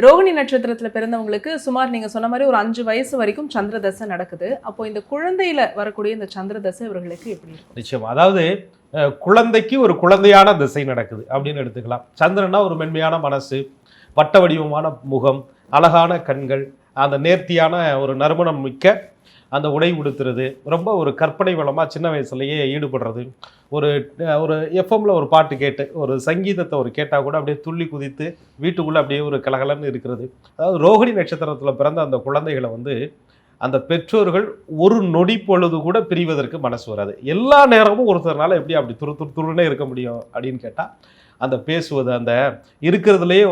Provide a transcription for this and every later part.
ரோகிணி நட்சத்திரத்துல பிறந்தவங்களுக்கு சுமார் நீங்க சொன்ன மாதிரி ஒரு 5 வயசு வரைக்கும் சந்திர தசை நடக்குது. அப்போ இந்த குழந்தையில வரக்கூடிய இந்த சந்திர தசை இவர்களுக்கு எப்படி இருக்கும்? நிச்சயமா. அதாவது குழந்தைக்கு ஒரு குழந்தையான திசை நடக்குது அப்படின்னு எடுத்துக்கலாம். சந்திரனா ஒரு மென்மையான மனசு, வட்ட வடிவமான முகம், அழகான கண்கள், அந்த நேர்த்தியான ஒரு நறுமணம் மிக்க அந்த உடை உடுத்துறது, ரொம்ப ஒரு கற்பனை வளமாக சின்ன வயசுலேயே ஈடுபடுறது, ஒரு ஒரு எஃப்எம்ல ஒரு பாட்டு கேட்டு ஒரு சங்கீதத்தை ஒரு கேட்டால் கூட அப்படியே துள்ளி குதித்து வீட்டுக்குள்ளே அப்படியே ஒரு கலகலன்னு இருக்கிறது. அதாவது ரோகிணி நட்சத்திரத்தில் பிறந்த அந்த குழந்தைகளை அந்த பெற்றோர்கள் ஒரு நொடி பொழுது கூட பிரிவதற்கு மனசு வராது. எல்லா நேரமும் ஒருத்தர்னால எப்படி அப்படி துருன்னே இருக்க முடியும் அப்படின்னு கேட்டால், அந்த பேசுவது, அந்த இருக்கிறதுலையே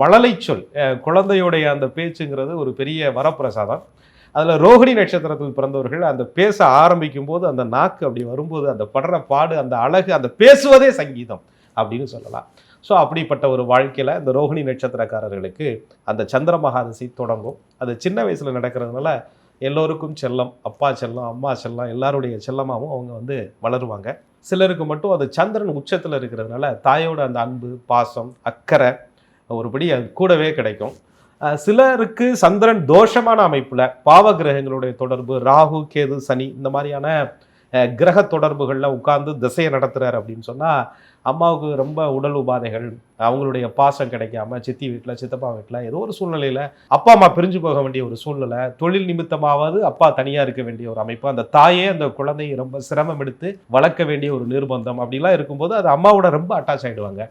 மழலை சொல், குழந்தையுடைய அந்த பேச்சுங்கிறது ஒரு பெரிய வரப்பிரசாதம். அதில் ரோகிணி நட்சத்திரத்தில் பிறந்தவர்கள் அந்த பேச ஆரம்பிக்கும் போது அந்த நாக்கு அப்படி வரும்போது அந்த படுற பாடு, அந்த அழகு, அந்த பேசுவதே சங்கீதம் அப்படின்னு சொல்லலாம். ஸோ அப்படிப்பட்ட ஒரு வாழ்க்கையில் இந்த ரோகிணி நட்சத்திரக்காரர்களுக்கு அந்த சந்திர மகாதசி தொடங்கும். அது சின்ன வயசில் நடக்கிறதுனால எல்லோருக்கும் செல்லம், அப்பா செல்லம், அம்மா செல்லம், எல்லாருடைய செல்லமாகவும் அவங்க வளருவாங்க. சிலருக்கு மட்டும் அது சந்திரன் உச்சத்தில் இருக்கிறதுனால தாயோட அந்த அன்பு, பாசம், அக்கறை ஒருபடி அது கூடவே கிடைக்கும். சிலருக்கு சந்திரன் தோஷமான அமைப்பில் பாவ கிரகங்களுடைய தொடர்பு, ராகு, கேது, சனி இந்த மாதிரியான கிரக தொடர்புகளில் உட்கார்ந்து திசையை நடத்துகிறார் அப்படின்னு சொன்னால் அம்மாவுக்கு ரொம்ப உடல் உபாதைகள், அவங்களுடைய பாசம் கிடைக்காம சித்தி வீட்டில், சித்தப்பா வீட்டில் ஏதோ ஒரு சூழ்நிலையில் அப்பா அம்மா பிரிஞ்சு போக வேண்டிய ஒரு சூழ்நிலை, தொழில் நிமித்தமாவது அப்பா தனியாக இருக்க வேண்டிய ஒரு அமைப்பு, அந்த தாயே அந்த குழந்தையை ரொம்ப சிரமம் எடுத்து வளர்க்க வேண்டிய ஒரு நிர்பந்தம் அப்படிலாம் இருக்கும்போது அது அம்மாவோட ரொம்ப அட்டாச் ஆகிடுவாங்க.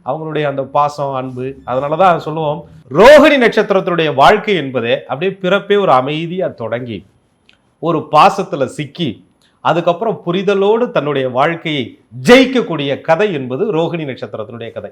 அவங்களுடைய அந்த பாசம், அன்பு. அதனால தான் சொல்லுவோம், ரோகிணி நட்சத்திரத்தினுடைய வாழ்க்கை என்பதே அப்படியே பிறப்பே ஒரு அமைதியாக தொடங்கி ஒரு பாசத்தில் சிக்கி அதுக்கப்புறம் புரிதலோடு தன்னுடைய வாழ்க்கையை ஜெயிக்கக்கூடிய கதை என்பது ரோகிணி நட்சத்திரத்தினுடைய கதை.